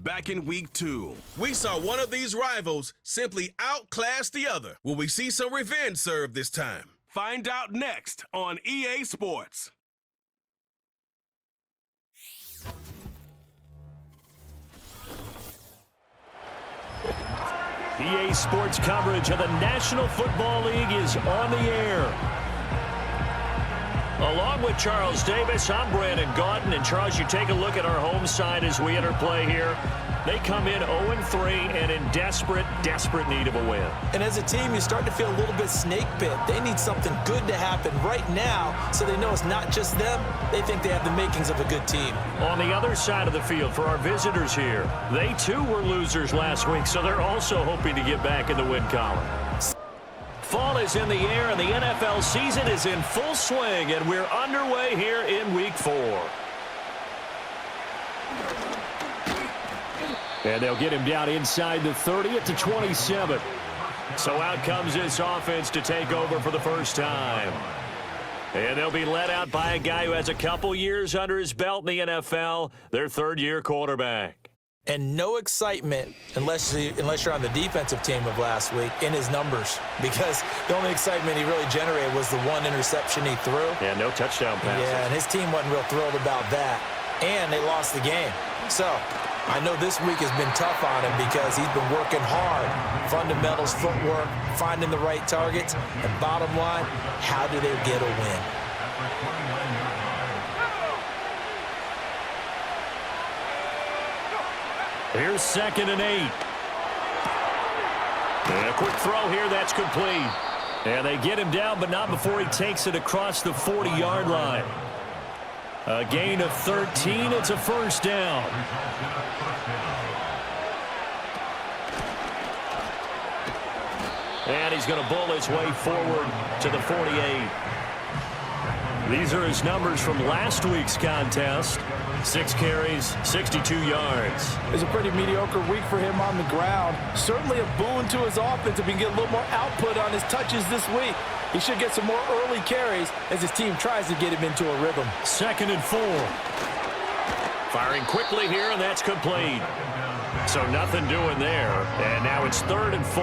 back in week 2. We saw one of these rivals simply outclass the other. Will we see some revenge served this time? Find out next on EA Sports. EA Sports coverage of the National Football League is on the air. Along with Charles Davis, I'm Brandon Gaudin. And Charles, you take a look at our home side as we enter play here. They come in 0-3 and in desperate need of a win. And as a team, you start to feel a little bit snake bit. They need something good to happen right now so they know it's not just them. They think they have the makings of a good team. On the other side of the field for our visitors here, they too were losers last week, so they're also hoping to get back in the win column. Fall is in the air, and the NFL season is in full swing, and we're underway here in Week 4. And they'll get him down inside the 30 at the 27. So out comes this offense to take over for the first time. And they'll be led out by a guy who has a couple years under his belt in the NFL, their third-year quarterback. And no excitement unless you're on the defensive team of last week in his numbers, because the only excitement he really generated was the one interception he threw. Yeah, no touchdown passes. Yeah, and his team wasn't real thrilled about that. And they lost the game. So I know this week has been tough on him because he's been working hard. Fundamentals, footwork, finding the right targets. And bottom line, how do they get a win? Here's 2nd and 8. And a quick throw here, that's complete. And they get him down, but not before he takes it across the 40-yard line. A gain of 13, it's a first down. And he's going to bull his way forward to the 48. These are his numbers from last week's contest. 6 carries, 62 yards. It's a pretty mediocre week for him on the ground. Certainly a boon to his offense if he can get a little more output on his touches this week. He should get some more early carries as his team tries to get him into a rhythm. 2nd and 4. Firing quickly here, and that's complete. So nothing doing there. And now it's 3rd and 4.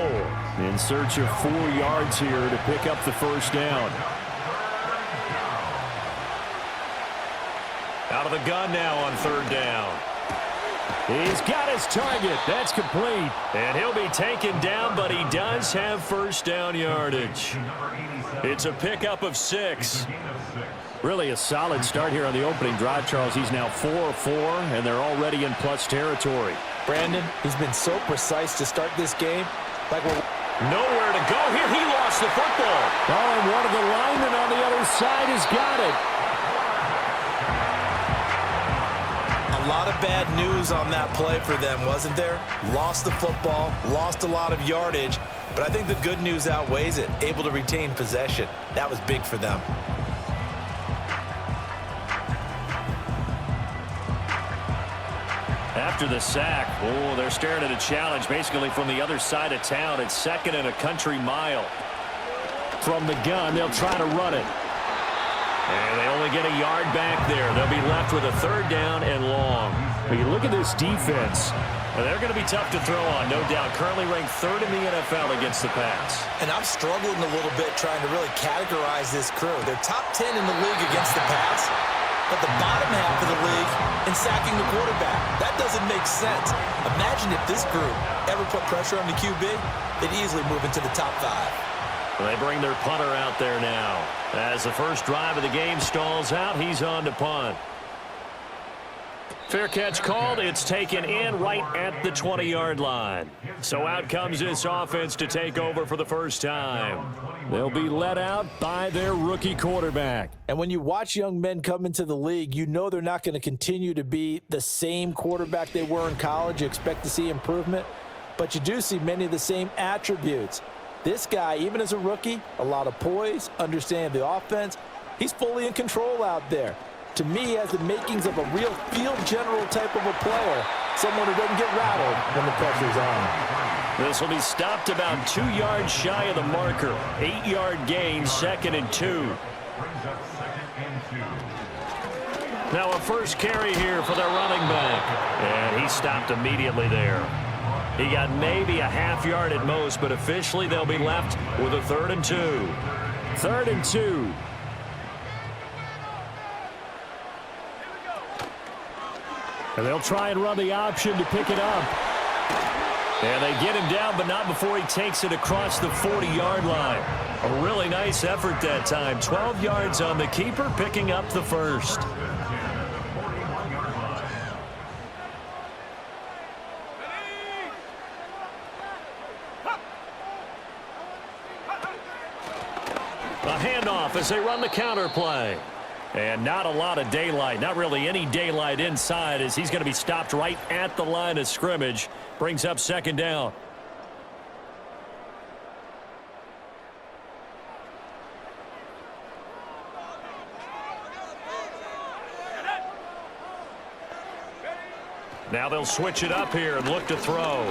In search of 4 yards here to pick up the first down. Out of the gun now on 3rd down. He's got his target. That's complete. And he'll be taken down, but he does have first down yardage. It's a pickup of 6. Really a solid start here on the opening drive, Charles. He's now 4-4, and they're already in plus territory. Brandon, he's been so precise to start this game. Like we're nowhere to go here. He lost the football. Oh, and one of the linemen on the other side has got it. a lot of bad news on that play for them, wasn't there? Lost the football, lost a lot of yardage, but I think the good news outweighs it. Able to retain possession. That was big for them. After the sack, oh, they're staring at a challenge basically from the other side of town. It's 2nd and a country mile. From the gun, they'll try to run it. And they only get a yard back there. They'll be left with a 3rd down and long. When you look at this defense, they're going to be tough to throw on, no doubt. Currently ranked 3rd in the NFL against the pass. And I'm struggling a little bit trying to really categorize this crew. They're top 10 in the league against the pass, but the bottom half of the league in sacking the quarterback. That doesn't make sense. Imagine if this group ever put pressure on the QB, they'd easily move into the top 5. They bring their punter out there now. As the first drive of the game stalls out, he's on to punt. Fair catch called. It's taken in right at the 20-yard line. So out comes this offense to take over for the first time. They'll be let out by their rookie quarterback. And when you watch young men come into the league, you know they're not going to continue to be the same quarterback they were in college. You expect to see improvement, but you do see many of the same attributes. This guy, even as a rookie, a lot of poise, understanding the offense. He's fully in control out there. To me, he has the makings of a real field general type of a player, someone who doesn't get rattled when the pressure's on. This will be stopped about 2 yards shy of the marker. 8-yard gain, 2nd and 2. Now a first carry here for their running back. And he stopped immediately there. He got maybe a half yard at most, but officially they'll be left with a 3rd and 2. 3rd and 2. And they'll try and run the option to pick it up. And they get him down, but not before he takes it across the 40-yard line. A really nice effort that time. 12 yards on the keeper, picking up the first. A handoff as they run the counter play. And not a lot of daylight, not really any daylight inside, as he's going to be stopped right at the line of scrimmage. Brings up 2nd down. Now they'll switch it up here and look to throw.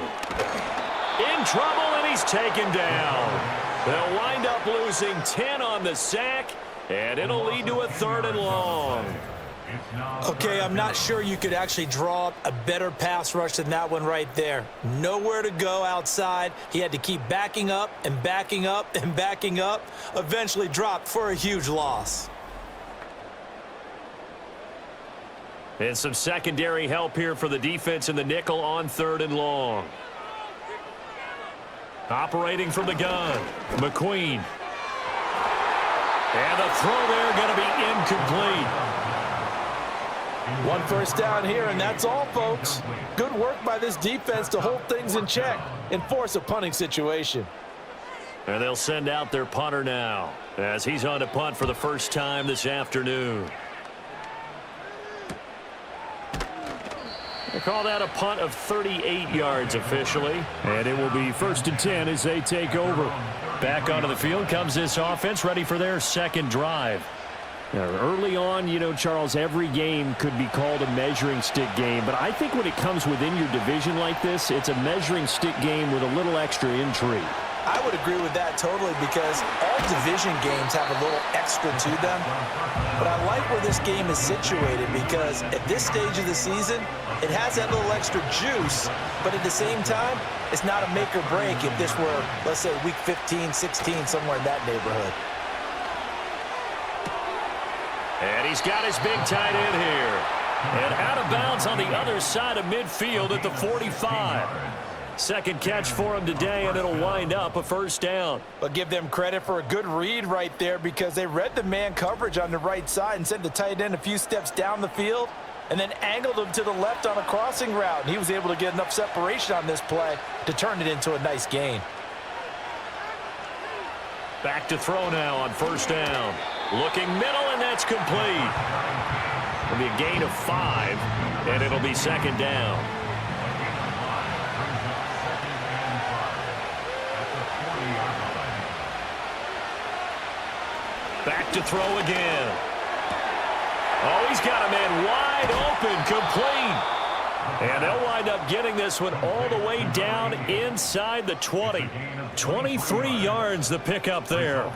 In trouble, and he's taken down. They'll wind up losing 10 on the sack. And it'll lead to a 3rd and long. Okay, I'm not sure you could actually draw up a better pass rush than that one right there. Nowhere to go outside. He had to keep backing up and backing up and backing up. Eventually dropped for a huge loss. And some secondary help here for the defense in the nickel on 3rd and long. Operating from the gun, McQueen. And the throw there going to be incomplete. 1 first down here, and that's all, folks. Good work by this defense to hold things in check and force a punting situation. And they'll send out their punter now as he's on to punt for the first time this afternoon. They call that a punt of 38 yards officially. And it will be 1st and 10 as they take over. Back onto the field comes this offense, ready for their 2nd drive. Now, early on, you know, Charles, every game could be called a measuring stick game. But I think when it comes within your division like this, it's a measuring stick game with a little extra intrigue. I would agree with that totally, because all division games have a little extra to them. But I like where this game is situated, because at this stage of the season, it has that little extra juice, but at the same time, it's not a make or break if this were, let's say, week 15, 16, somewhere in that neighborhood. And he's got his big tight end here. And out of bounds on the other side of midfield at the 45. 2nd catch for him today, and it'll wind up a 1st down. But give them credit for a good read right there, because they read the man coverage on the right side and sent the tight end a few steps down the field and then angled him to the left on a crossing route. And he was able to get enough separation on this play to turn it into a nice gain. Back to throw now on 1st down. Looking middle, and that's complete. It'll be a gain of 5, and it'll be 2nd down. Back to throw again. Oh, he's got a man wide open, complete. And they'll wind up getting this one all the way down inside the 20. 23 yards the pickup there.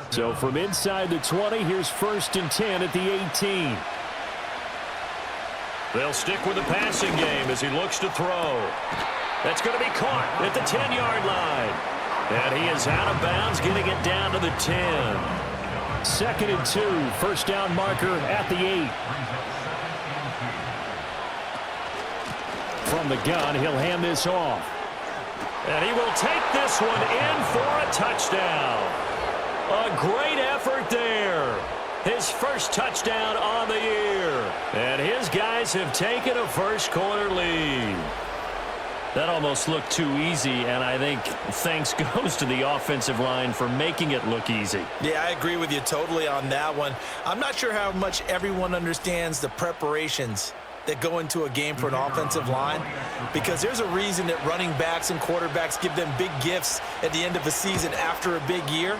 So from inside the 20, here's 1st and 10 at the 18. They'll stick with the passing game as he looks to throw. That's going to be caught at the 10-yard line. And he is out of bounds, getting it down to the 10. 2nd and 2, 1st down marker at the 8. From the gun, he'll hand this off. And he will take this one in for a touchdown. A great effort there. His first touchdown on the year. And his guys have taken a first-quarter lead. That almost looked too easy, and I think thanks goes to the offensive line for making it look easy. Yeah, I agree with you totally on that one. I'm not sure how much everyone understands the preparations that go into a game for an offensive line, because there's a reason that running backs and quarterbacks give them big gifts at the end of a season after a big year.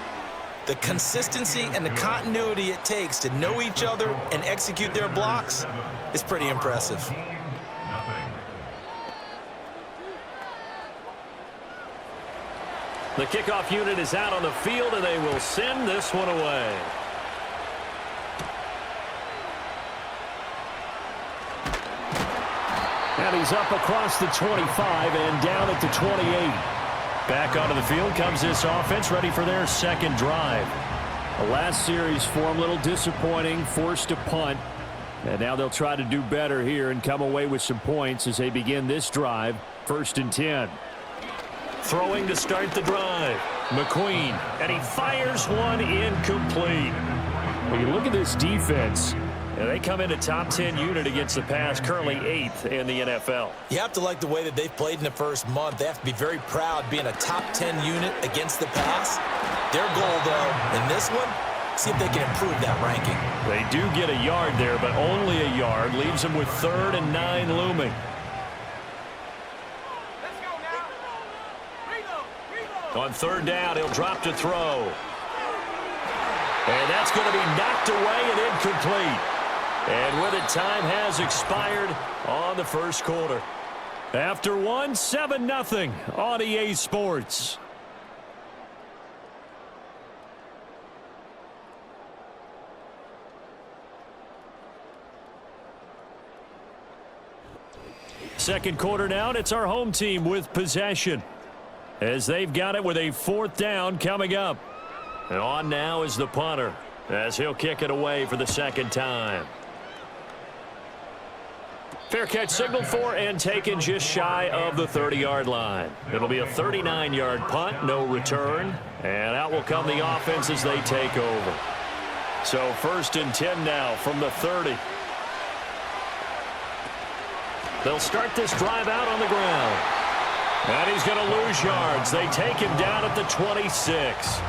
The consistency and the continuity it takes to know each other and execute their blocks is pretty impressive. The kickoff unit is out on the field, and they will send this one away. And he's up across the 25 and down at the 28. Back onto the field comes this offense, ready for their second drive. The last series for them, a little disappointing, forced to punt. And now they'll try to do better here and come away with some points as they begin this drive, 1st and 10. Throwing to start the drive, McQueen, and he fires one incomplete. When you look at this defense, they come in a top 10 unit against the pass, currently 8th in the NFL. You have to like the way that they've played in the first month. They have to be very proud being a top 10 unit against the pass. Their goal, though, in this one, see if they can improve that ranking. They do get a yard there, but only a yard. Leaves them with 3rd and 9 looming. On 3rd down, he'll drop to throw. And that's going to be knocked away and incomplete. And with it, time has expired on the first quarter. After one, 7-0 on EA Sports. Second quarter now, and it's our home team with possession, as they've got it with a 4th down coming up. And on now is the punter, as he'll kick it away for the second time. Fair catch signaled for and taken just shy of the 30-yard line. It'll be a 39-yard punt, no return. And out will come the offense as they take over. So 1st and 10 now from the 30. They'll start this drive out on the ground. And he's going to lose yards. They take him down at the 26.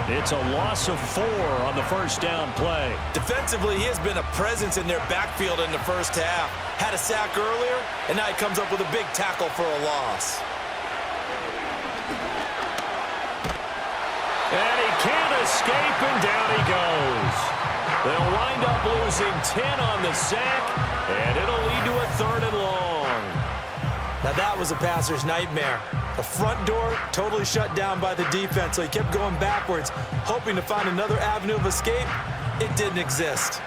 It's a loss of 4 on the 1st down play. Defensively, he has been a presence in their backfield in the first half. Had a sack earlier, and now he comes up with a big tackle for a loss. And he can't escape, and down he goes. They'll wind up losing 10 on the sack, and it'll lead to a 3rd and long. Now that was a passer's nightmare. The front door totally shut down by the defense, so he kept going backwards, hoping to find another avenue of escape. It didn't exist.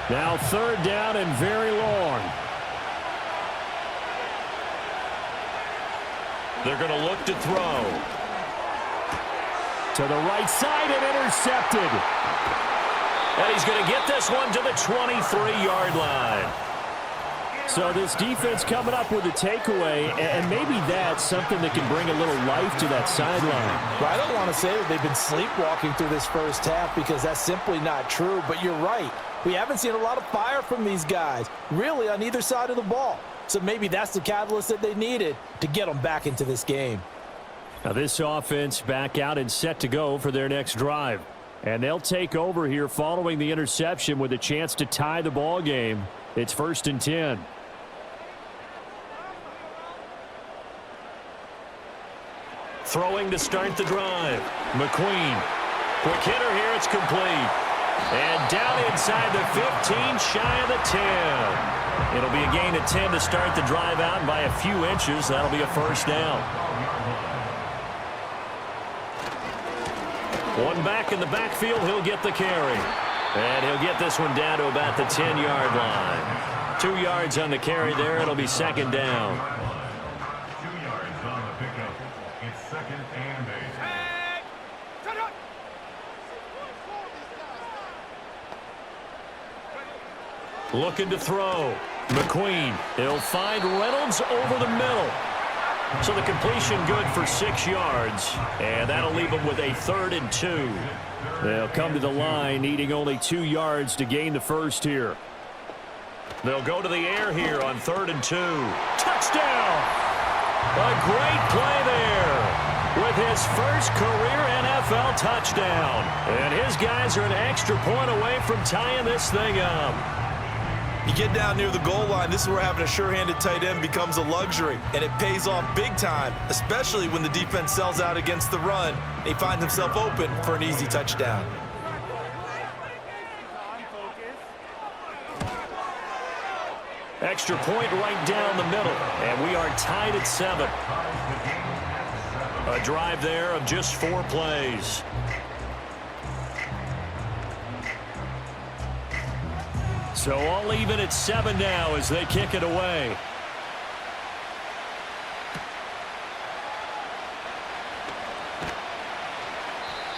Now 3rd down and very long. They're going to look to throw. To the right side and intercepted. And he's going to get this one to the 23-yard line. So this defense coming up with a takeaway, and maybe that's something that can bring a little life to that sideline. Well, I don't want to say that they've been sleepwalking through this first half because that's simply not true, but you're right. We haven't seen a lot of fire from these guys, really, on either side of the ball. So maybe that's the catalyst that they needed to get them back into this game. Now this offense back out and set to go for their next drive. And they'll take over here following the interception with a chance to tie the ball game. It's 1st and 10. Throwing to start the drive. McQueen. Quick hitter here. It's complete. And down inside the 15, shy of the 10. It'll be a gain of 10 to start the drive out, and by a few inches, that'll be a 1st down. One back in the backfield, he'll get the carry. And he'll get this one down to about the 10-yard line. 2 yards on the carry there. It'll be 2nd down. 2 yards on the pickup. It's 2nd and 8. Looking to throw. McQueen. He'll find Reynolds over the middle. So the completion good for 6 yards. And that'll leave them with a 3rd and 2. They'll come to the line needing only 2 yards to gain the first here. They'll go to the air here on 3rd and 2. Touchdown! A great play there with his first career NFL touchdown. And his guys are an extra point away from tying this thing up. You get down near the goal line, this is where having a sure-handed tight end becomes a luxury, and it pays off big time, especially when the defense sells out against the run. He finds himself open for an easy touchdown. Extra point right down the middle, and we are tied at 7. A drive there of just 4 plays. So all even at 7 now as they kick it away.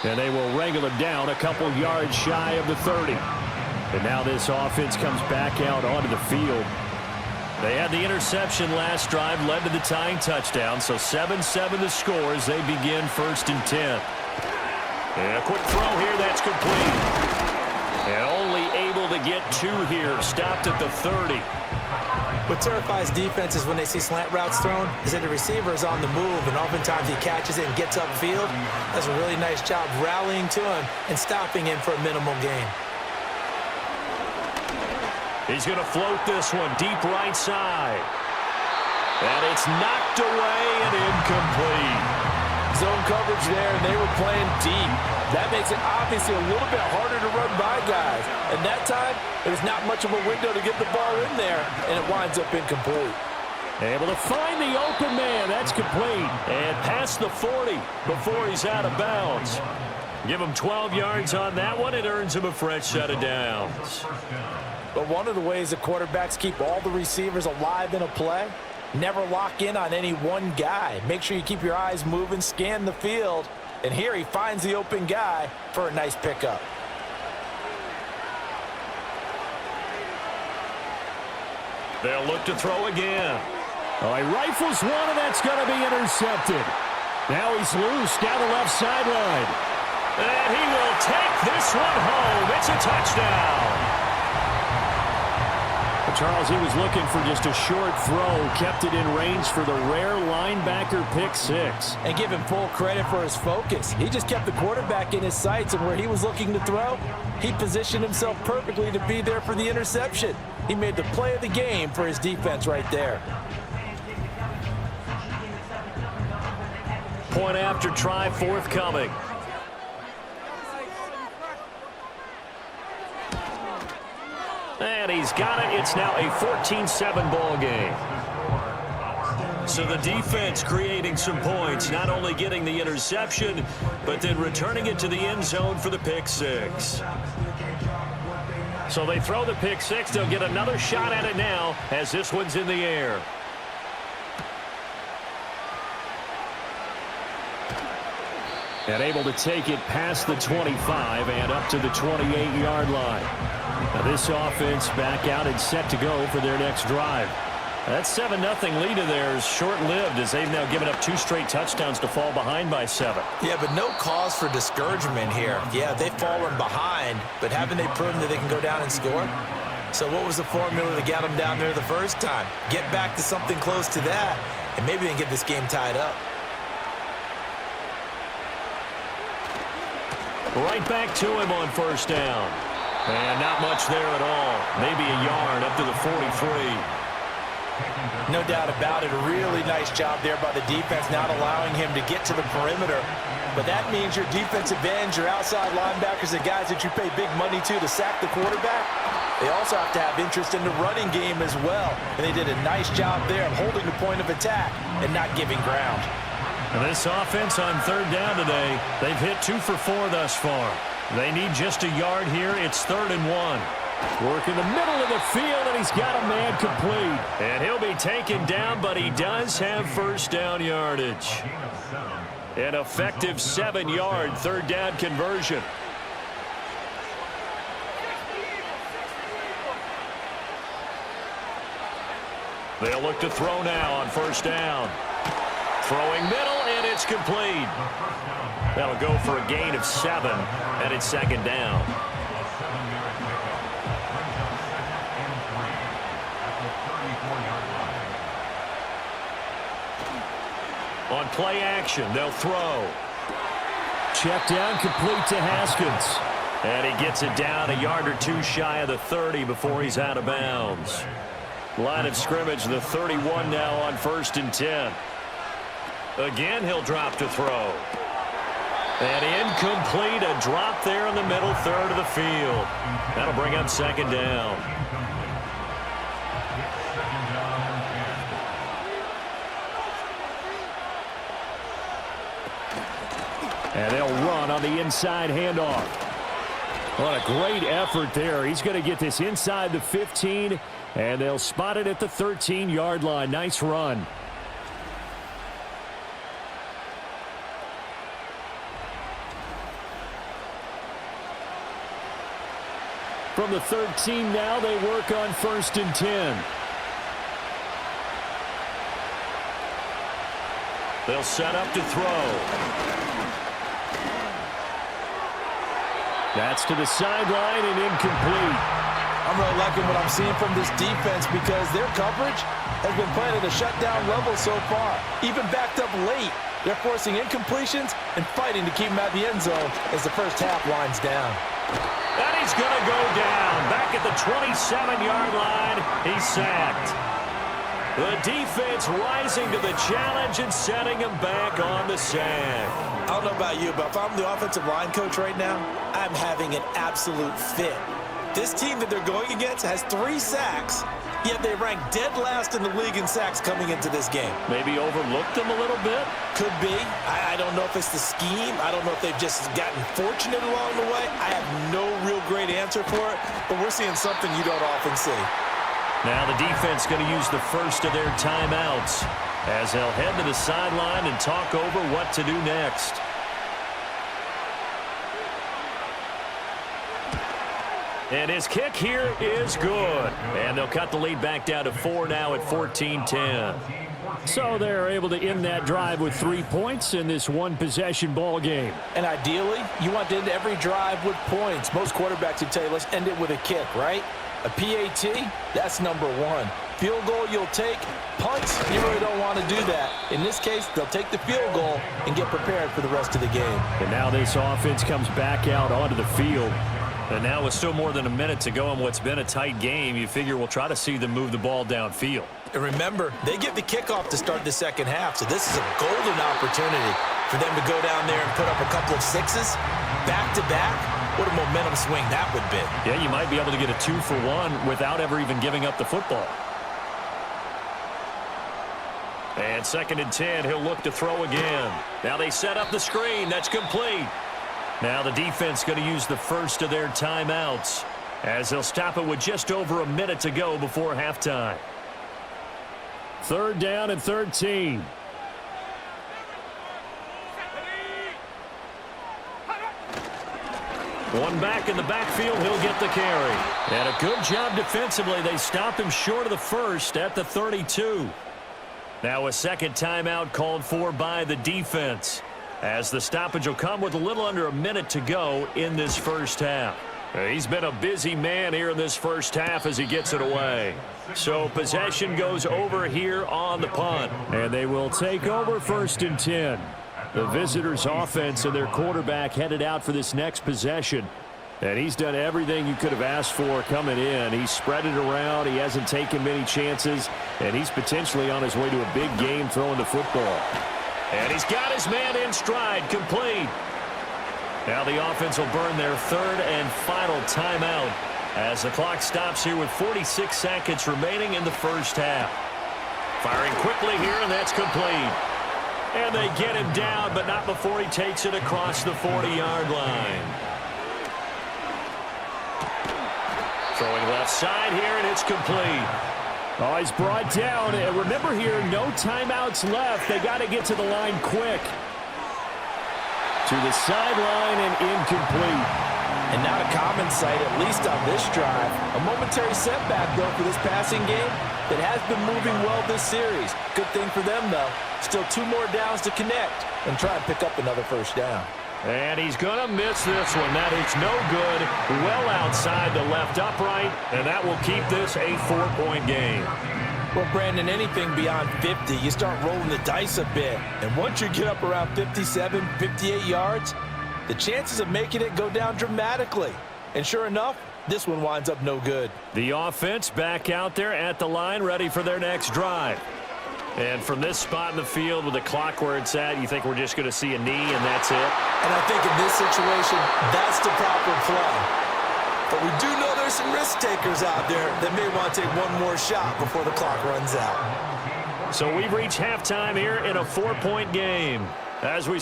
And they will wrangle him down a couple yards shy of the 30. And now this offense comes back out onto the field. They had the interception last drive, led to the tying touchdown. So 7-7 the score as they begin 1st and 10. And a quick throw here, that's complete. And only able to get 2 here, stopped at the 30. What terrifies defenses when they see slant routes thrown is that the receiver is on the move, and oftentimes he catches it and gets upfield. Does a really nice job rallying to him and stopping him for a minimal gain. He's going to float this one deep right side. And it's knocked away and incomplete. Zone coverage there, and they were playing deep. That makes it obviously a little bit harder to run by guys. And that time, there's not much of a window to get the ball in there, and it winds up incomplete. Able to find the open man. That's complete. And past the 40 before he's out of bounds. Give him 12 yards on that one. It earns him a fresh set of downs. But one of the ways the quarterbacks keep all the receivers alive in a play, never lock in on any one guy. Make sure you keep your eyes moving, scan the field, and here he finds the open guy for a nice pickup. They'll look to throw again. Oh, he rifles one, and that's going to be intercepted. Now he's loose down the left sideline. And he will take this one home. It's a touchdown. Charles, he was looking for just a short throw, kept it in range for the rare linebacker pick 6. And give him full credit for his focus. He just kept the quarterback in his sights, and where he was looking to throw, he positioned himself perfectly to be there for the interception. He made the play of the game for his defense right there. Point after try forthcoming. And he's got it. It's now a 14-7 ball game. So the defense creating some points, not only getting the interception, but then returning it to the end zone for the pick 6. So they throw the pick 6. They'll get another shot at it now as this one's in the air. And able to take it past the 25 and up to the 28-yard line. Now this offense back out and set to go for their next drive. That 7-0 lead of theirs short-lived as they've now given up 2 straight touchdowns to fall behind by 7. Yeah, but no cause for discouragement here. Yeah, they've fallen behind, but haven't they proven that they can go down and score? So what was the formula that got them down there the first time? Get back to something close to that, and maybe they can get this game tied up. Right back to him on first down. And not much there at all. Maybe a yard up to the 43. No doubt about it. A really nice job there by the defense, not allowing him to get to the perimeter. But that means your defensive ends, your outside linebackers, the guys that you pay big money to sack the quarterback, they also have to have interest in the running game as well. And they did a nice job there of holding the point of attack and not giving ground. And this offense on third down today, they've hit 2 for 4 thus far. They need just a yard here. It's 3rd and 1. Work in the middle of the field, and he's got a man complete. And he'll be taken down, but he does have first down yardage. An effective 7-yard third down conversion. They'll look to throw now on first down. Throwing middle, and it's complete. That'll go for a gain of 7, and it's 2nd down. On play action, they'll throw. Check down, complete to Haskins. And he gets it down a yard or 2 shy of the 30 before he's out of bounds. Line of scrimmage, the 31 now on 1st and 10. Again, he'll drop to throw. And incomplete, a drop there in the middle third of the field. That'll bring up 2nd down. And they'll run on the inside handoff. What a great effort there. He's going to get this inside the 15, and they'll spot it at the 13-yard line. Nice run. From the 13 now, they work on 1st and 10. They'll set up to throw. That's to the sideline and incomplete. I'm really liking what I'm seeing from this defense because their coverage has been playing at a shutdown level so far. Even backed up late, they're forcing incompletions and fighting to keep them at the end zone as the first half winds down. And he's going to go down. Back at the 27-yard line, he's sacked. The defense rising to the challenge and setting him back on the sack. I don't know about you, but if I'm the offensive line coach right now, I'm having an absolute fit. This team that they're going against has 3 sacks, yet they rank dead last in the league in sacks coming into this game. Maybe overlooked them a little bit? Could be. I don't know if it's the scheme. I don't know if they've just gotten fortunate along the way. I have no real great answer for it, but we're seeing something you don't often see. Now the defense going to use the first of their timeouts as they'll head to the sideline and talk over what to do next. And his kick here is good. And they'll cut the lead back down to 4 now at 14-10. So they're able to end that drive with 3 points in this one-possession ball game. And ideally, you want to end every drive with points. Most quarterbacks would tell you, let's end it with a kick, right? A PAT, that's number 1. Field goal you'll take. Punts, you really don't want to do that. In this case, they'll take the field goal and get prepared for the rest of the game. And now this offense comes back out onto the field. And now with still more than a minute to go in what's been a tight game, you figure we'll try to see them move the ball downfield. And remember, they get the kickoff to start the second half, so this is a golden opportunity for them to go down there and put up a couple of 6s back-to-back. What a momentum swing that would be. Yeah, you might be able to get a 2-for-1 without ever even giving up the football. And 2nd and 10, he'll look to throw again. Now they set up the screen. That's complete. Now the defense going to use the first of their timeouts as they'll stop it with just over a minute to go before halftime. 3rd down and 13. One back in the backfield, he'll get the carry. And a good job defensively. They stopped him short of the first at the 32. Now a second timeout called for by the defense, as the stoppage will come with a little under a minute to go in this first half. He's been a busy man here in this first half as he gets it away. So possession goes over here on the punt. And they will take over 1st and 10. The visitors' offense and their quarterback headed out for this next possession. And he's done everything you could have asked for coming in. He's spread it around. He hasn't taken many chances. And he's potentially on his way to a big game throwing the football. And he's got his man in stride, complete. Now the offense will burn their 3rd and final timeout as the clock stops here with 46 seconds remaining in the first half. Firing quickly here, and that's complete. And they get him down, but not before he takes it across the 40-yard line. Throwing left side here, and it's complete. Oh, he's brought down. And remember here, no timeouts left. They got to get to the line quick. To the sideline and incomplete. And not a common sight, at least on this drive. A momentary setback, though, for this passing game that has been moving well this series. Good thing for them, though. Still 2 more downs to connect and try and pick up another first down. And he's going to miss this one. That is no good. Well outside the left upright, and that will keep this a 4-point game. Well, Brandon, anything beyond 50, you start rolling the dice a bit. And once you get up around 57, 58 yards, the chances of making it go down dramatically. And sure enough, this one winds up no good. The offense back out there at the line, ready for their next drive. And from this spot in the field with the clock where it's at, you think we're just going to see a knee and that's it? And I think in this situation, that's the proper play. But we do know there's some risk takers out there that may want to take one more shot before the clock runs out. So we've reached halftime here in a 4-point game. As we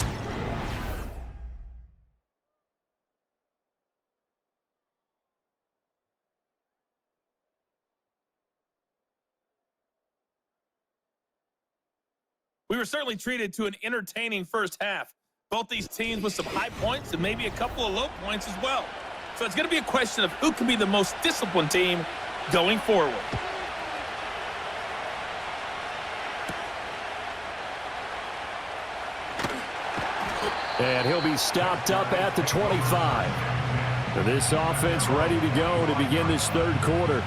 We were certainly treated to an entertaining first half. Both these teams with some high points and maybe a couple of low points as well. So it's going to be a question of who can be the most disciplined team going forward. And he'll be stopped up at the 25. This offense ready to go to begin this third quarter.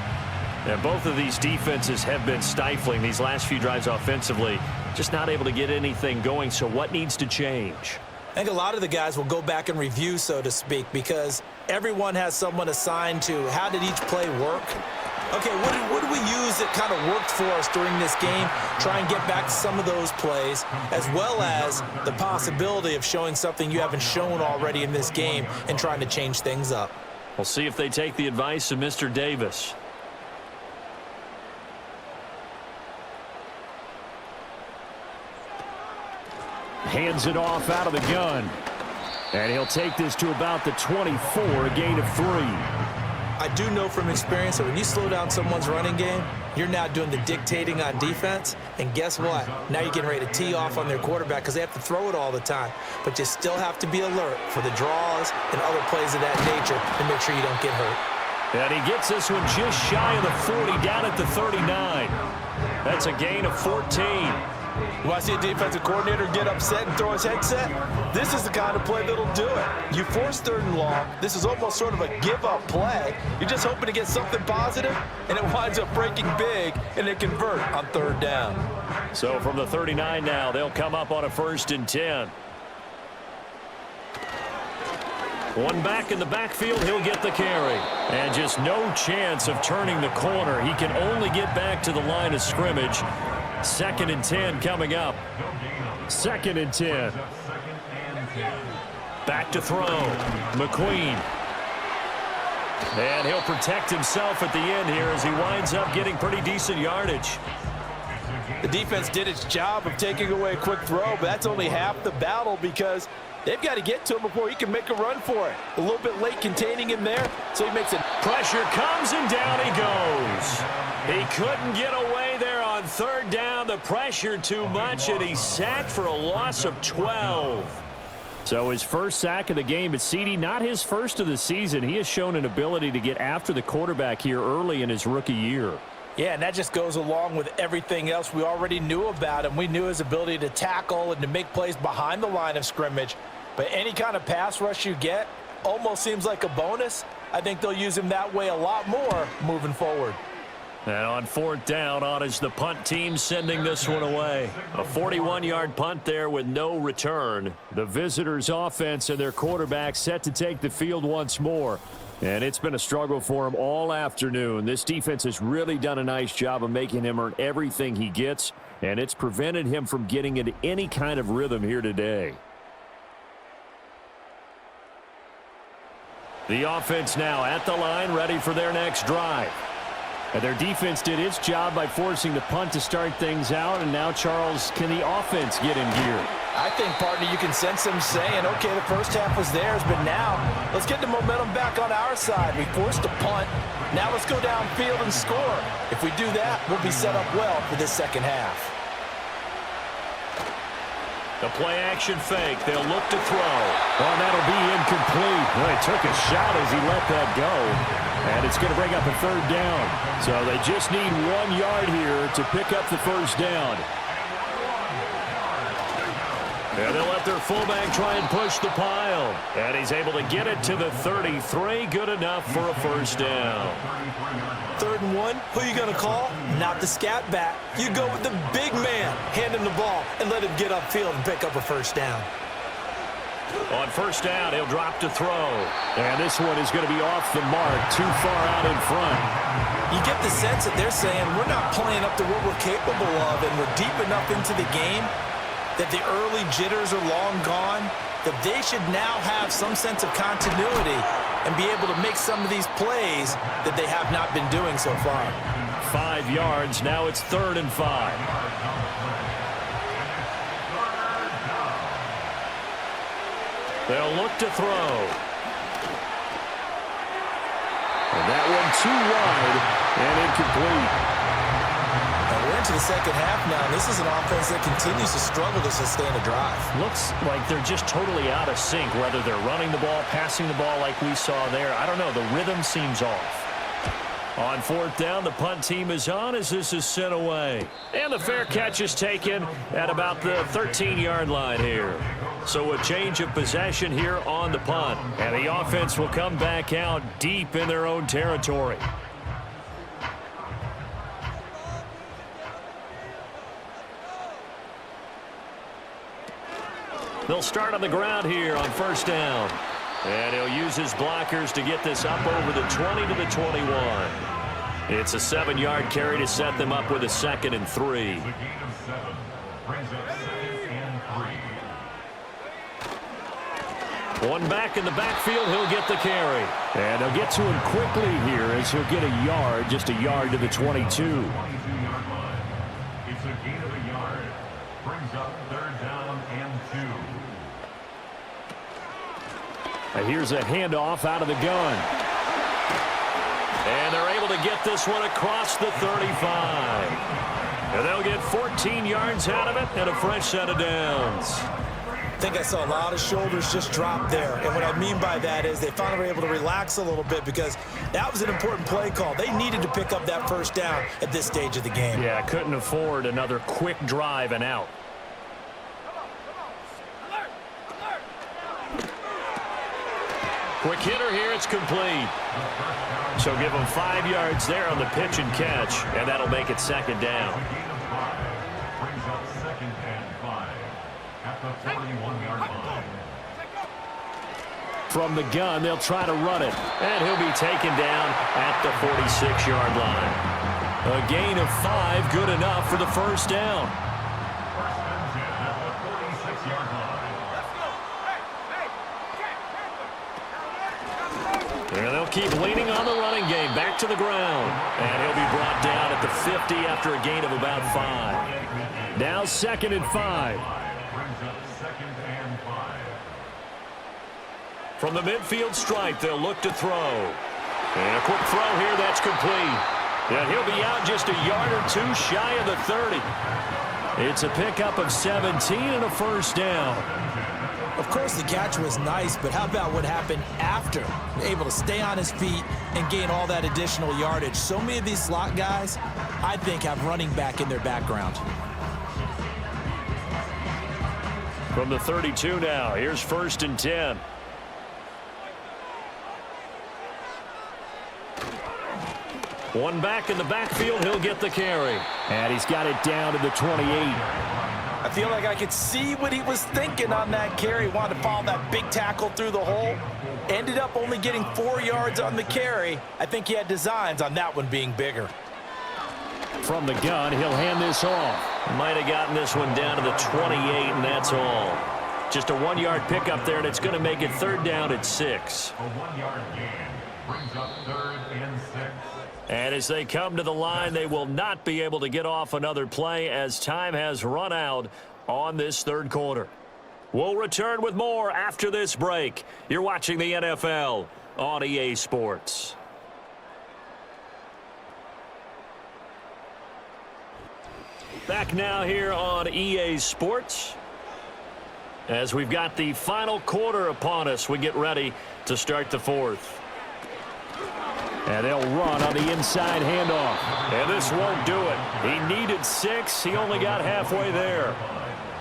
And both of these defenses have been stifling these last few drives offensively. Just not able to get anything going. So what needs to change? I think a lot of the guys will go back and review, so to speak, because everyone has someone assigned to how did each play work. Okay, what did we use that kind of worked for us during this game? Try and get back to some of those plays, as well as the possibility of showing something you haven't shown already in this game and trying to change things up. We'll see if they take the advice of Mr. Davis. Hands it off out of the gun. And he'll take this to about the 24, a gain of 3. I do know from experience that when you slow down someone's running game, you're now doing the dictating on defense. And guess what? Now you're getting ready to tee off on their quarterback because they have to throw it all the time. But you still have to be alert for the draws and other plays of that nature to make sure you don't get hurt. And he gets this one just shy of the 40, down at the 39. That's a gain of 14. You want to see a defensive coordinator get upset and throw his headset? This is the kind of play that'll do it. You force 3rd and long. This is almost sort of a give-up play. You're just hoping to get something positive, and it winds up breaking big, and they convert on 3rd down. So from the 39 now, they'll come up on a 1st and 10. One back in the backfield, he'll get the carry. And just no chance of turning the corner. He can only get back to the line of scrimmage. 2nd and 10 coming up. 2nd and 10. Back to throw. McQueen. And he'll protect himself at the end here as he winds up getting pretty decent yardage. The defense did its job of taking away a quick throw, but that's only half the battle because they've got to get to him before he can make a run for it. A little bit late containing him there, so he makes it. Pressure comes and down he goes. He couldn't get away there on 3rd down. The pressure too much, and he's sacked for a loss of 12. So his first sack of the game, but CD, not his first of the season. He has shown an ability to get after the quarterback here early in his rookie year. Yeah, and that just goes along with everything else we already knew about him. We knew his ability to tackle and to make plays behind the line of scrimmage. But any kind of pass rush you get almost seems like a bonus. I think they'll use him that way a lot more moving forward. And on 4th down, on is the punt team sending this one away. A 41-yard punt there with no return. The visitors' offense and their quarterback set to take the field once more. And it's been a struggle for him all afternoon. This defense has really done a nice job of making him earn everything he gets, and it's prevented him from getting into any kind of rhythm here today. The offense now at the line, ready for their next drive. And their defense did its job by forcing the punt to start things out, and now, Charles, can the offense get in gear? I think, partner, you can sense them saying, okay, the first half was theirs, but now let's get the momentum back on our side. We forced a punt. Now let's go downfield and score. If we do that, we'll be set up well for this second half. The play-action fake. They'll look to throw. Oh, that'll be incomplete. Well, he took a shot as he let that go. And it's going to bring up a 3rd down. So they just need 1 yard here to pick up the 1st down. And they'll let their fullback try and push the pile. And he's able to get it to the 33. Good enough for a 1st down. 3rd and 1, who are you going to call? Not the scat back. You go with the big man, hand him the ball, and let him get upfield and pick up a 1st down. On 1st down, he'll drop to throw. And this one is going to be off the mark, too far out in front. You get the sense that they're saying we're not playing up to what we're capable of, and we're deep enough into the game that the early jitters are long gone, that they should now have some sense of continuity and be able to make some of these plays that they have not been doing so far. 5 yards. Now it's 3rd and 5. They'll look to throw. And that one too wide and incomplete. And we're into the second half now, and this is an offense that continues to struggle to sustain a drive. Looks like they're just totally out of sync, whether they're running the ball, passing the ball like we saw there. I don't know. The rhythm seems off. On fourth down, the punt team is on as this is sent away. And the fair catch is taken at about the 13-yard line here. So a change of possession here on the punt. And the offense will come back out deep in their own territory. They'll start on the ground here on first down. And he'll use his blockers to get this up over the 20 to the 21. It's a 7-yard carry to set them up with a 2nd and 3. The gain of 7 brings up 2nd and 3. One back in the backfield, he'll get the carry. And they'll get to him quickly here as he'll get a yard, just a yard to the 22. 22-yard line. It's a gain of a yard. Brings up 3rd down and 2. Here's a handoff out of the gun. And they're able to get this one across the 35. And they'll get 14 yards out of it and a fresh set of downs. I think I saw a lot of shoulders just drop there. And what I mean by that is they finally were able to relax a little bit because that was an important play call. They needed to pick up that first down at this stage of the game. Yeah, couldn't afford another quick drive and out. Quick hitter here, it's complete. So give them 5 yards there on the pitch and catch, and that'll make it 2nd down. A gain of 5 brings up 2nd and 5 at the 41-yard line. From the gun, they'll try to run it, and he'll be taken down at the 46-yard line. A gain of 5, good enough for the first down. First and 10 at the 46-yard line. And they'll keep leaning on the running game. Back to the ground. And he'll be brought down at the 50 after a gain of about 5. Now 2nd and 5. Brings up 2nd and 5. From the midfield stripe, they'll look to throw. And a quick throw here, that's complete. And he'll be out just a yard or 2 shy of the 30. It's a pickup of 17 and a first down. Of course, the catch was nice, but how about what happened after? Able to stay on his feet and gain all that additional yardage. So many of these slot guys, I think, have running back in their background. From the 32 now, here's 1st and 10. One back in the backfield, he'll get the carry. And he's got it down to the 28. I feel like I could see what he was thinking on that carry. He wanted to follow that big tackle through the hole. Ended up only getting 4 yards on the carry. I think he had designs on that one being bigger. From the gun, he'll hand this off. Might have gotten this one down to the 28, and that's all. Just a 1-yard pickup there, and it's going to make it 3rd down at 6. A 1-yard gain brings up 3rd and 6. And as they come to the line, they will not be able to get off another play as time has run out on this 3rd quarter. We'll return with more after this break. You're watching the NFL on EA Sports. Back now here on EA Sports. As we've got the final quarter upon us, we get ready to start the 4th. And they'll run on the inside handoff. And this won't do it. He needed 6. He only got halfway there.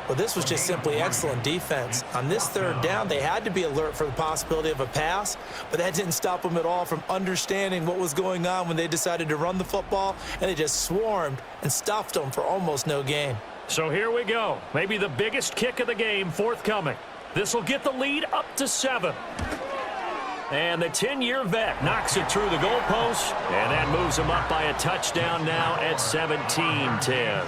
Well, this was just simply excellent defense. On this 3rd down, they had to be alert for the possibility of a pass, but that didn't stop them at all from understanding what was going on when they decided to run the football, and they just swarmed and stuffed them for almost no gain. So here we go. Maybe the biggest kick of the game forthcoming. This will get the lead up to 7. And the 10-year vet knocks it through the goalpost, and that moves him up by a touchdown now at 17-10.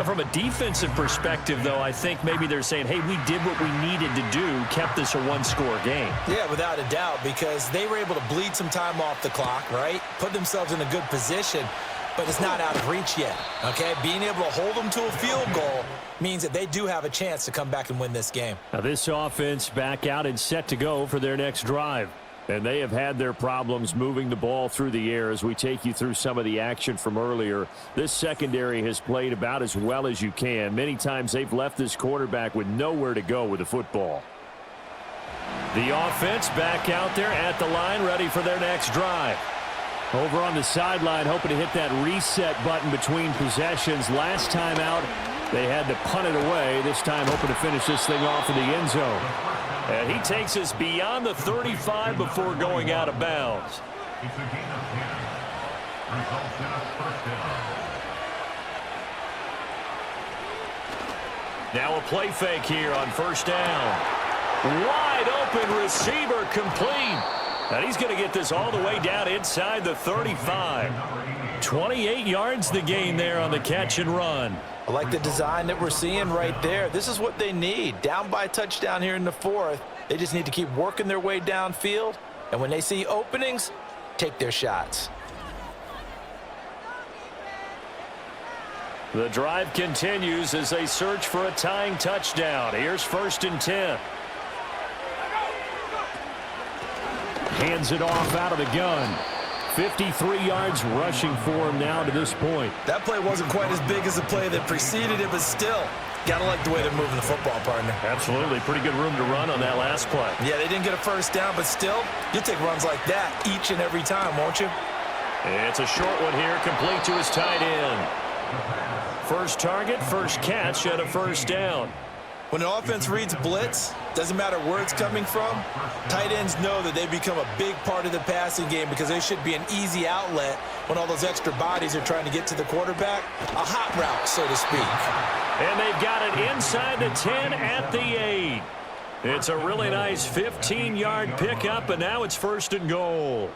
From a defensive perspective, though, I think maybe they're saying, hey, we did what we needed to do, kept this a 1-score game. Yeah, without a doubt, because they were able to bleed some time off the clock, right? Put themselves in a good position, but it's not out of reach yet, okay? Being able to hold them to a field goal means that they do have a chance to come back and win this game. Now this offense back out and set to go for their next drive. And they have had their problems moving the ball through the air as we take you through some of the action from earlier. This secondary has played about as well as you can. Many times they've left this quarterback with nowhere to go with the football. The offense back out there at the line, ready for their next drive. Over on the sideline, hoping to hit that reset button between possessions. Last time out, they had to punt it away. This time, hoping to finish this thing off in the end zone. And he takes us beyond the 35 before going out of bounds. It's a gain of 10. Results in a first down. Now a play fake here on first down. Wide open receiver complete. And he's going to get this all the way down inside the 35. 28 yards the gain there on the catch and run. I like the design that we're seeing right there. This is what they need. Down by a touchdown here in the fourth. They just need to keep working their way downfield. And when they see openings, take their shots. The drive continues as they search for a tying touchdown. Here's 1st and 10. Hands it off out of the gun. 53 yards rushing for him now to this point. That play wasn't quite as big as the play that preceded it, but still, gotta like the way they're moving the football, partner. Absolutely. Pretty good room to run on that last play. Yeah, they didn't get a first down, but still, you'll take runs like that each and every time, won't you? It's a short one here, complete to his tight end. First target, first catch, and a first down. When an offense reads blitz, doesn't matter where it's coming from, tight ends know that they become a big part of the passing game because they should be an easy outlet when all those extra bodies are trying to get to the quarterback. A hot route, so to speak. And they've got it inside the 10 at the 8. It's a really nice 15-yard pickup, and now it's 1st and goal.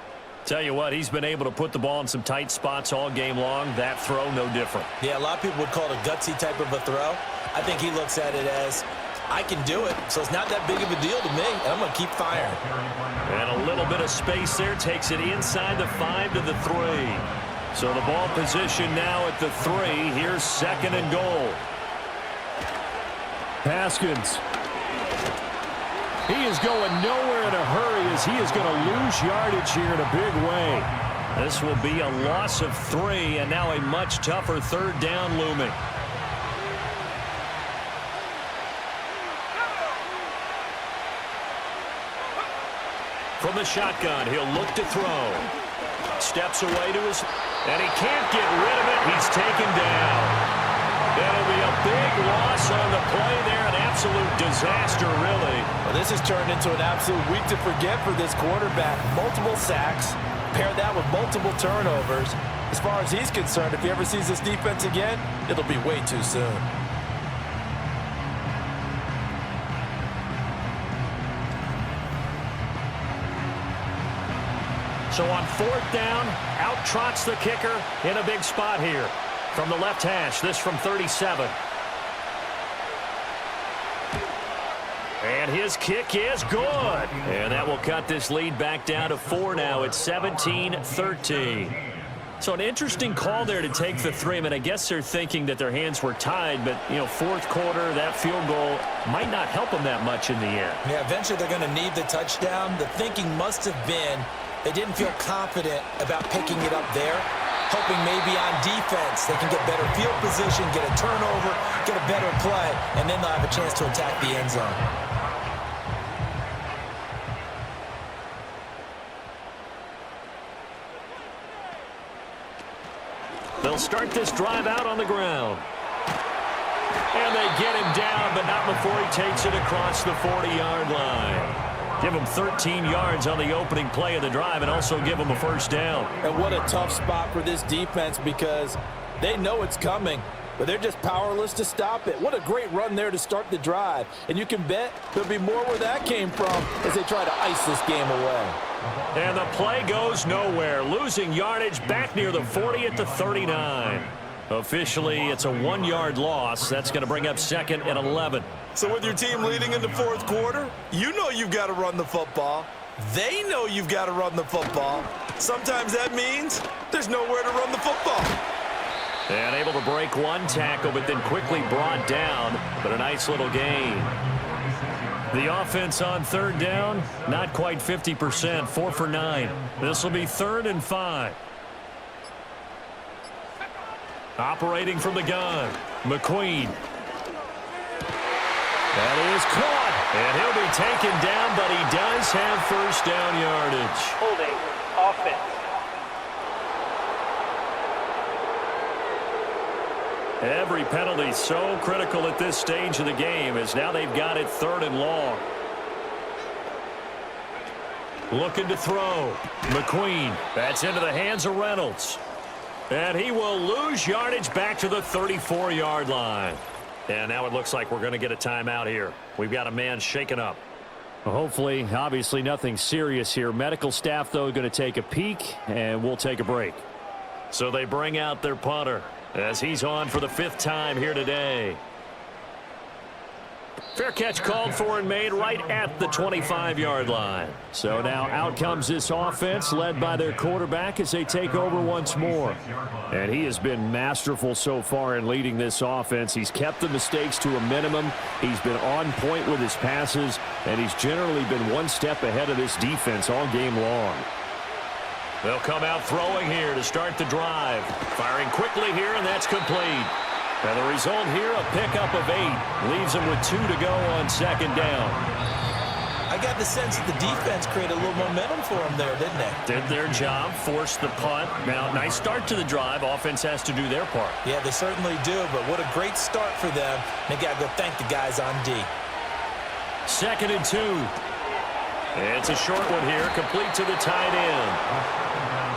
Tell you what, he's been able to put the ball in some tight spots all game long. That throw, no different. Yeah, a lot of people would call it a gutsy type of a throw. I think he looks at it as, I can do it, so it's not that big of a deal to me, and I'm going to keep firing. And a little bit of space there takes it inside the 5 to the 3. So the ball position now at the 3. Here's 2nd and goal. Haskins. He is going nowhere in a hurry as he is going to lose yardage here in a big way. This will be a loss of 3, and now a much tougher 3rd down looming. From the shotgun, he'll look to throw. Steps away to his, and he can't get rid of it. He's taken down. That'll be a big loss on the play there. An absolute disaster, really. Well, this has turned into an absolute week to forget for this quarterback. Multiple sacks, pair that with multiple turnovers. As far as he's concerned, if he ever sees this defense again, it'll be way too soon. So on 4th down, out trots the kicker in a big spot here. From the left hash, this from 37. And his kick is good. And that will cut this lead back down to 4 now. It's 17-13. So an interesting call there to take the 3. I mean, I guess they're thinking that their hands were tied, but, you know, 4th quarter, that field goal might not help them that much in the end. Yeah, eventually they're going to need the touchdown. The thinking must have been they didn't feel confident about picking it up there, hoping maybe on defense they can get better field position, get a turnover, get a better play, and then they'll have a chance to attack the end zone. They'll start this drive out on the ground. And they get him down, but not before he takes it across the 40-yard line. Give him 13 yards on the opening play of the drive and also give him a first down. And what a tough spot for this defense because they know it's coming, but they're just powerless to stop it. What a great run there to start the drive. And you can bet there'll be more where that came from as they try to ice this game away. And the play goes nowhere. Losing yardage back near the 40 at the 39. Officially, it's a 1-yard loss. That's going to bring up 2nd and 11. So with your team leading in the 4th quarter, you know you've got to run the football. They know you've got to run the football. Sometimes that means there's nowhere to run the football. And able to break one tackle, but then quickly brought down. But a nice little gain. The offense on third down, not quite 50%, 4 for 9. This will be 3rd and 5. Operating from the gun, McQueen. That is caught, and he'll be taken down, but he does have first down yardage. Holding offense. Every penalty so critical at this stage of the game, as now they've got it 3rd and long. Looking to throw. McQueen. That's into the hands of Reynolds. And he will lose yardage back to the 34-yard line. And now it looks like we're going to get a timeout here. We've got a man shaken up. Hopefully, obviously nothing serious here. Medical staff, though, going to take a peek, and we'll take a break. So they bring out their punter as he's on for the 5th time here today. Fair catch called for and made right at the 25-yard line. So now out comes this offense led by their quarterback as they take over once more. And he has been masterful so far in leading this offense. He's kept the mistakes to a minimum. He's been on point with his passes, and he's generally been one step ahead of this defense all game long. They'll come out throwing here to start the drive. Firing quickly here, and that's complete. And the result here, a pickup of 8. Leaves them with 2 to go on 2nd down. I got the sense that the defense created a little momentum for them there, didn't they? Did their job, forced the punt. Now, nice start to the drive. Offense has to do their part. Yeah, they certainly do, but what a great start for them. They got to go thank the guys on D. 2nd and 2. It's a short one here, complete to the tight end.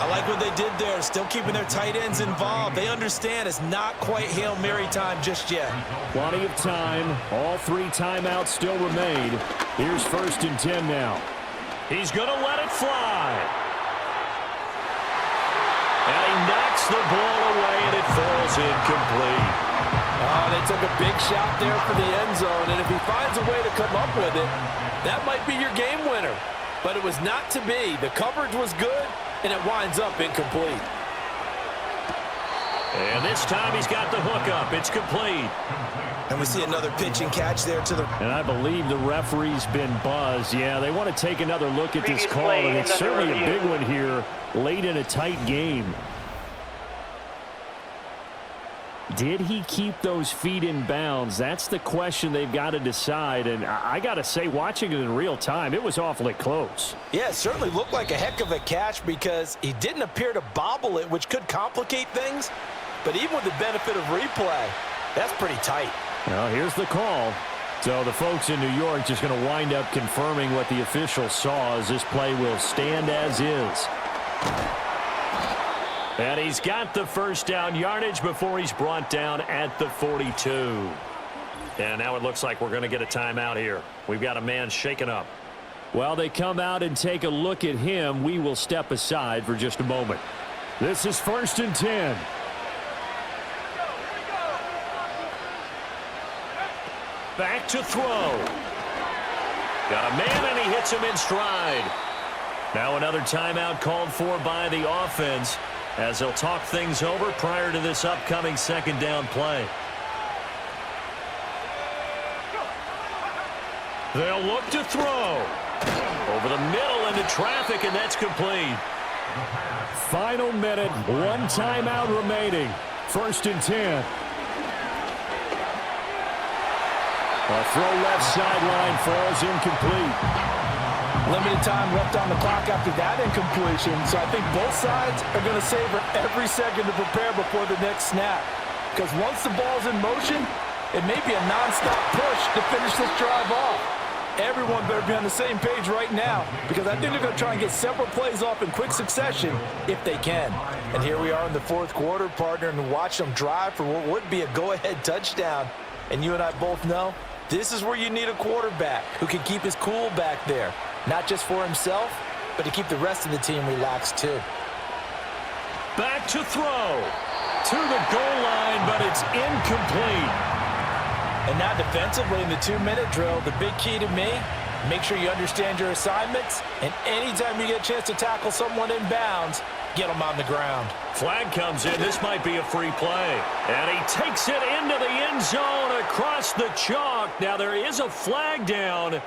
I like what they did there, still keeping their tight ends involved. They understand it's not quite Hail Mary time just yet. Plenty of time. All 3 timeouts still remain. Here's 1st and 10 now. He's going to let it fly. And he knocks the ball away, and it falls incomplete. Oh, they took a big shot there for the end zone, and if he finds a way to come up with it, that might be your game winner. But it was not to be. The coverage was good, and it winds up incomplete. And this time he's got the hook up. It's complete. And we see another pitch and catch there to the... And I believe the referee's been buzzed. Yeah, they want to take another look at this call, and it's certainly a big one here late in a tight game. Did he keep those feet in bounds? That's the question they've got to decide. And I got to say, watching it in real time, it was awfully close. Yeah, it certainly looked like a heck of a catch because he didn't appear to bobble it, which could complicate things. But even with the benefit of replay, that's pretty tight. Well, here's the call. So the folks in New York just going to wind up confirming what the official saw as this play will stand as is. And he's got the first down yardage before he's brought down at the 42. And now it looks like we're going to get a timeout here. We've got a man shaken up. While they come out and take a look at him, we will step aside for just a moment. This is 1st and 10. Back to throw. Got a man, and he hits him in stride. Now another timeout called for by the offense, as they'll talk things over prior to this upcoming 2nd down play. They'll look to throw. Over the middle into traffic, and that's complete. Final minute, 1 timeout remaining. 1st and 10. A throw left sideline falls incomplete. Limited time left on the clock after that incompletion, so I think both sides are going to savor every second to prepare before the next snap. Because once the ball's in motion, it may be a nonstop push to finish this drive off. Everyone better be on the same page right now, because I think they're going to try and get several plays off in quick succession if they can. And here we are in the 4th quarter, partner, and watch them drive for what would be a go-ahead touchdown. And you and I both know this is where you need a quarterback who can keep his cool back there. Not just for himself, but to keep the rest of the team relaxed too. Back to throw. To the goal line, but it's incomplete. And now defensively in the 2-minute drill, the big key to me, make sure you understand your assignments, and anytime you get a chance to tackle someone in bounds, get them on the ground. Flag comes in. This might be a free play. And he takes it into the end zone across the chalk. Now there is a flag down,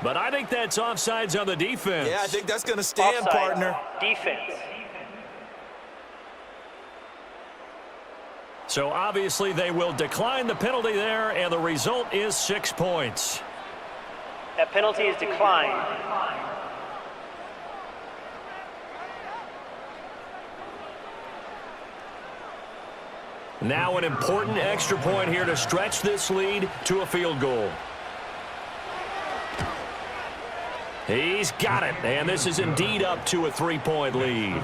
But I think that's offsides on the defense. Yeah, I think that's going to stand, Offside. partner. Defense. So obviously they will decline the penalty there, and the result is 6 points. That penalty is declined. Now an important extra point here to stretch this lead to a field goal. He's got it, and this is indeed up to a 3-point lead.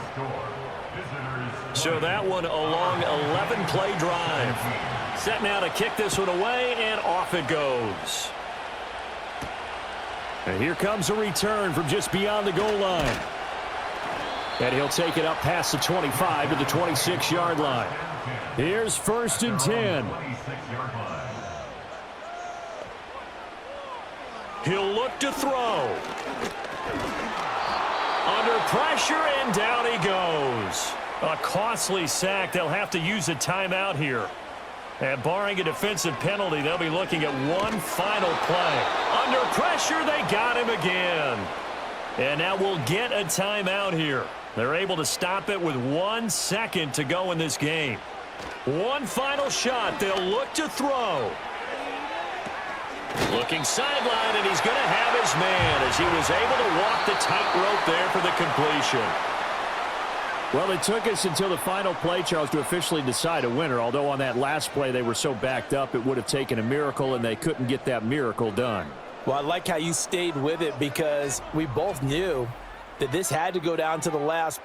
So that one a long 11-play drive. Set now to kick this one away, and off it goes. And here comes a return from just beyond the goal line. And he'll take it up past the 25 to the 26-yard line. Here's 1st and 10. He'll look to throw. Under pressure, and down he goes. A costly sack. They'll have to use a timeout here. And barring a defensive penalty, they'll be looking at one final play. Under pressure, they got him again. And now we'll get a timeout here. They're able to stop it with 1 second to go in this game. One final shot. They'll look to throw. Looking sideline, and he's going to have his man as he was able to walk the tightrope there for the completion. Well, it took us until the final play, Charles, to officially decide a winner, although on that last play they were so backed up it would have taken a miracle, and they couldn't get that miracle done. Well, I like how you stayed with it because we both knew that this had to go down to the last